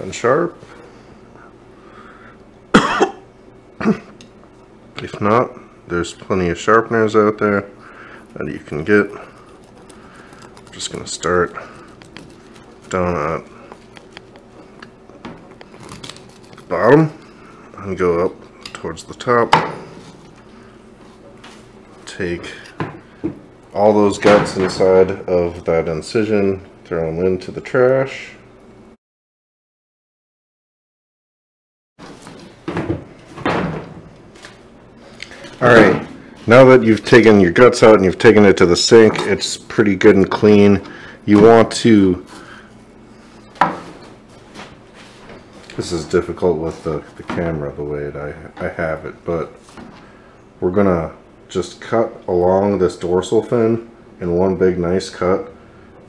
and sharp. If not, there's plenty of sharpeners out there that you can get. I'm just going to start down at the bottom and go up towards the top. Take all those guts inside of that incision, throw them into the trash. Alright, now that you've taken your guts out and you've taken it to the sink, it's pretty good and clean. You want to, this is difficult with the camera the way I have it, but we're gonna just cut along this dorsal fin in one big nice cut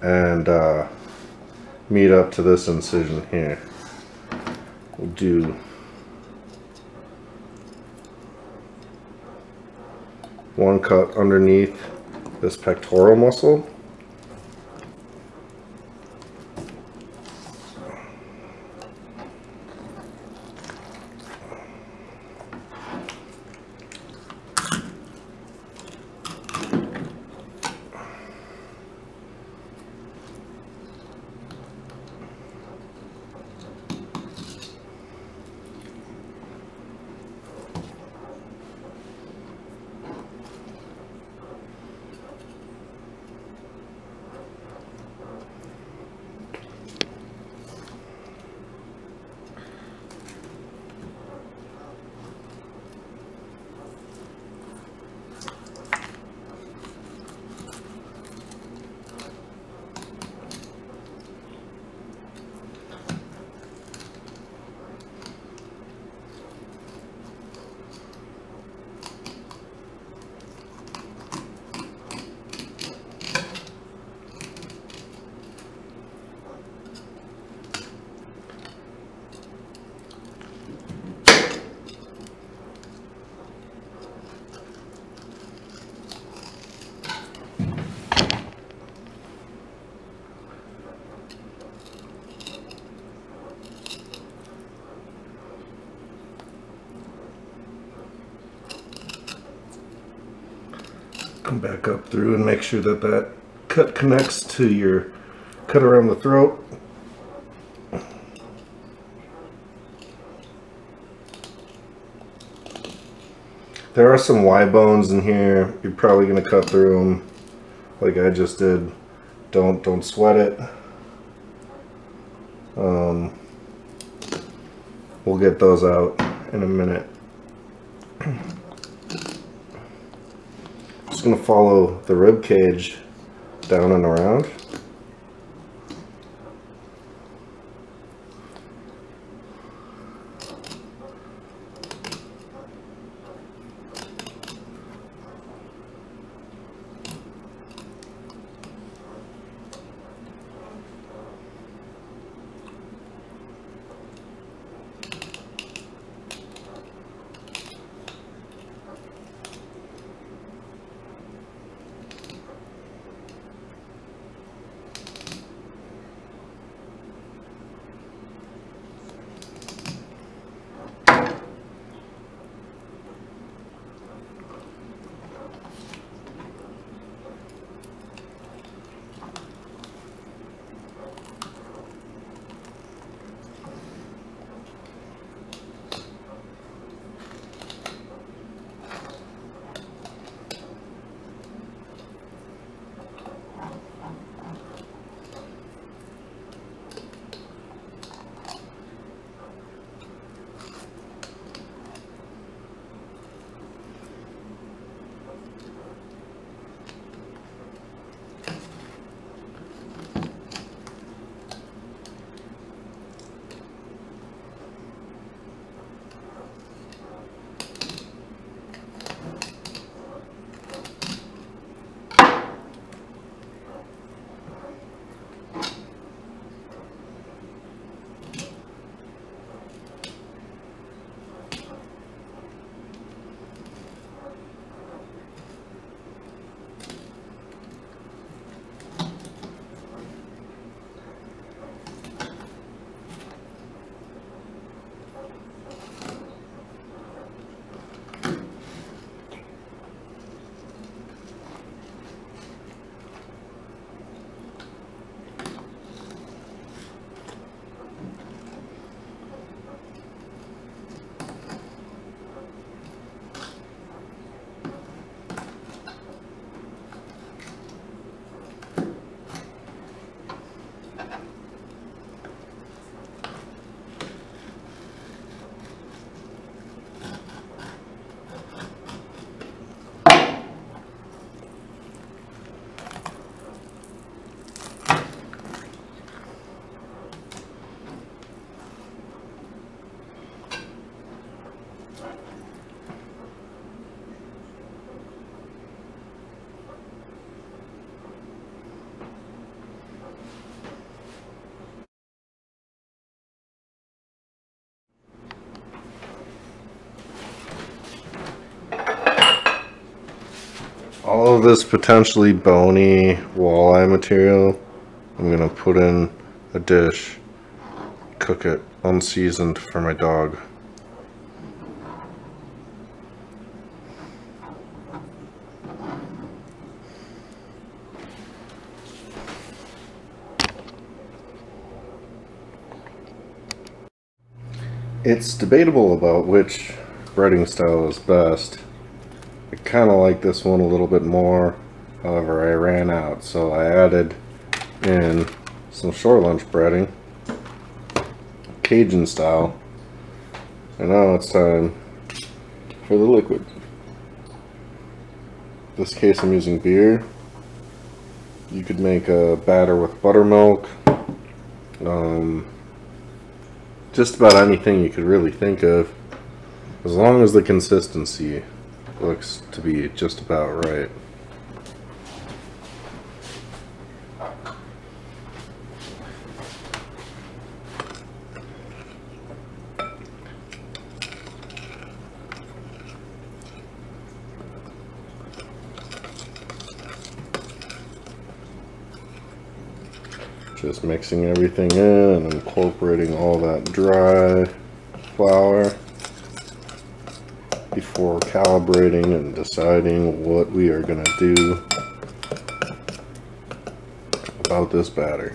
and meet up to this incision here. We'll do one cut underneath this pectoral muscle. Come back up through and make sure that that cut connects to your cut around the throat. There are some Y bones in here. You're probably going to cut through them like I just did. Don't sweat it. We'll get those out in a minute. Just going to follow the rib cage down and around. All of this potentially bony walleye material I'm gonna put in a dish, cook it unseasoned for my dog. It's debatable about which breading style is best. I kind of like this one a little bit more, however I ran out, so I added in some Shore Lunch Breading, Cajun style, and now it's time for the liquid. In this case I'm using beer. You could make a batter with buttermilk, just about anything you could really think of, as long as the consistency looks to be just about right. Just mixing everything in and incorporating all that dry flour before calibrating and deciding what we are going to do about this batter.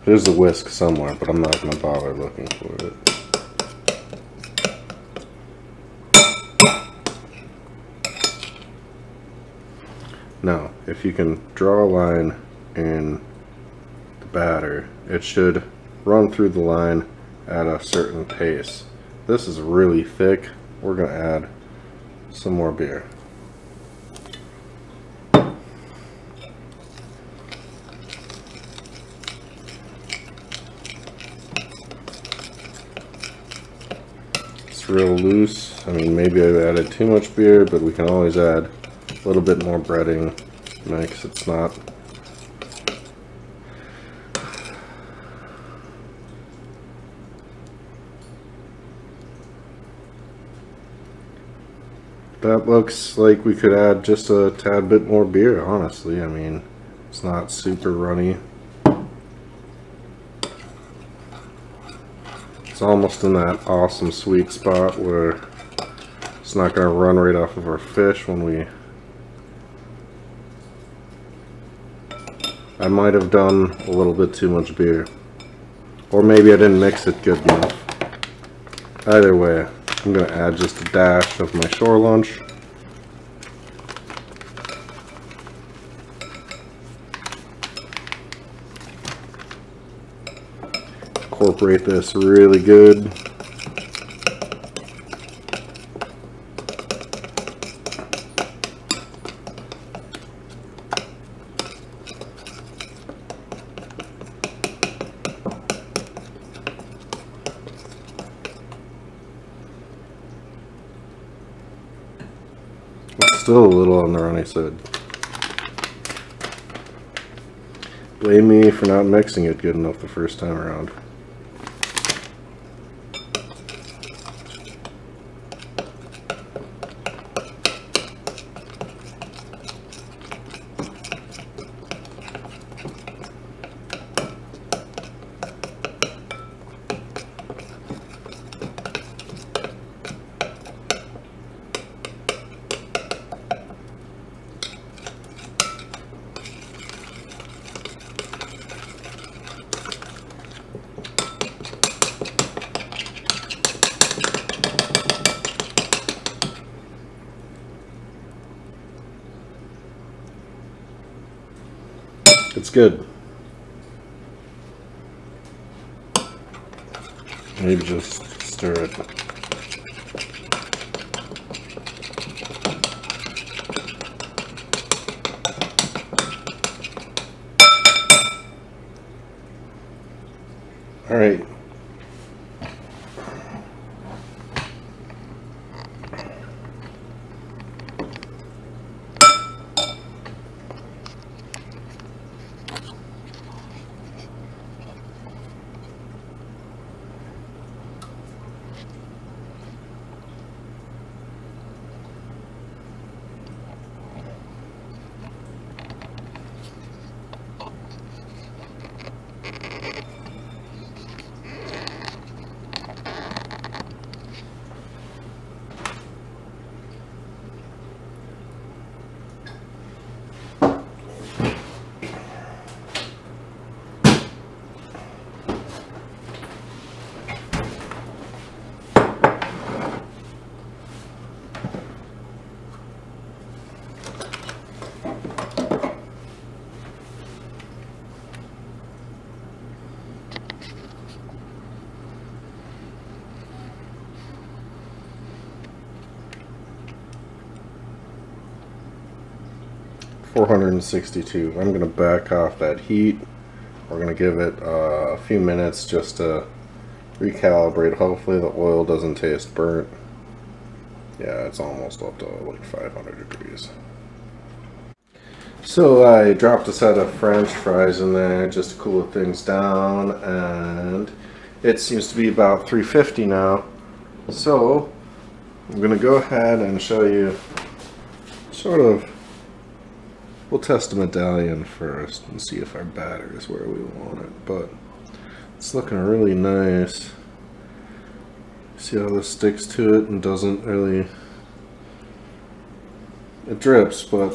There's a whisk somewhere, but I'm not going to bother looking for it. Now, if you can draw a line in the batter, it should run through the line at a certain pace. This is really thick. We're going to add some more beer. It's real loose. I mean, maybe I've added too much beer, but we can always add a little bit more breading mix. It's not that looks like we could add just a tad bit more beer, honestly. I mean, it's not super runny. It's almost in that awesome sweet spot where it's not going to run right off of our fish when we... I might have done a little bit too much beer, or maybe I didn't mix it good enough. Either way, I'm going to add just a dash of my Shore Lunch. Incorporate this really good. Still a little on the runny side. Blame me for not mixing it good enough the first time around. It's good. Maybe just stir it. All right. 462. I'm going to back off that heat. We're going to give it a few minutes just to recalibrate. Hopefully the oil doesn't taste burnt. Yeah, it's almost up to like 500 degrees. So I dropped a set of French fries in there just to cool things down, and it seems to be about 350 now. So I'm going to go ahead and show you sort of, we'll test the medallion first and see if our batter is where we want it, but it's looking really nice. See how this sticks to it and doesn't really, it drips, but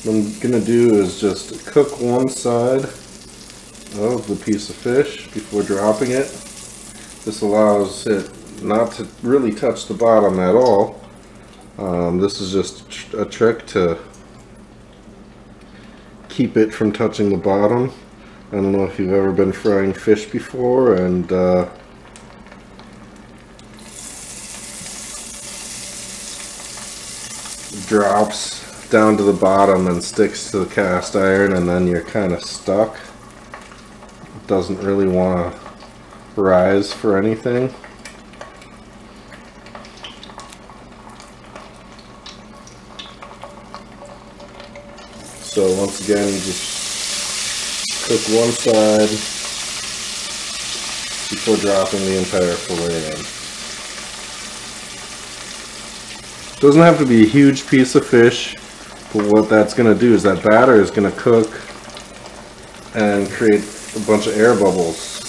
what I'm gonna do is just cook one side of the piece of fish before dropping it. This allows it not to really touch the bottom at all. This is just a trick to keep it from touching the bottom. I don't know if you've ever been frying fish before and drops down to the bottom and sticks to the cast iron, and then you're kind of stuck. It doesn't really want to rise for anything. So once again, you just cook one side before dropping the entire fillet in. Doesn't have to be a huge piece of fish, but what that's going to do is that batter is going to cook and create a bunch of air bubbles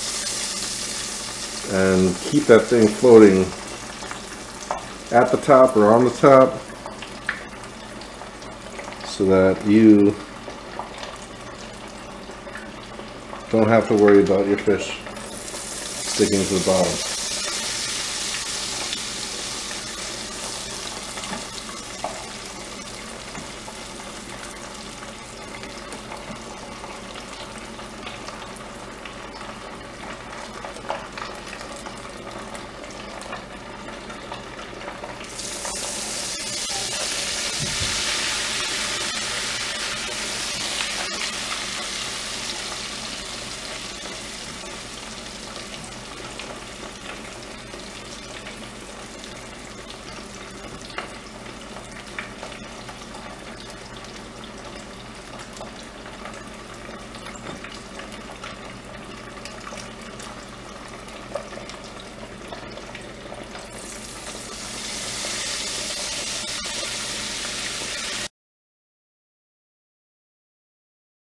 and keep that thing floating at the top or on the top, so that you don't have to worry about your fish sticking to the bottom.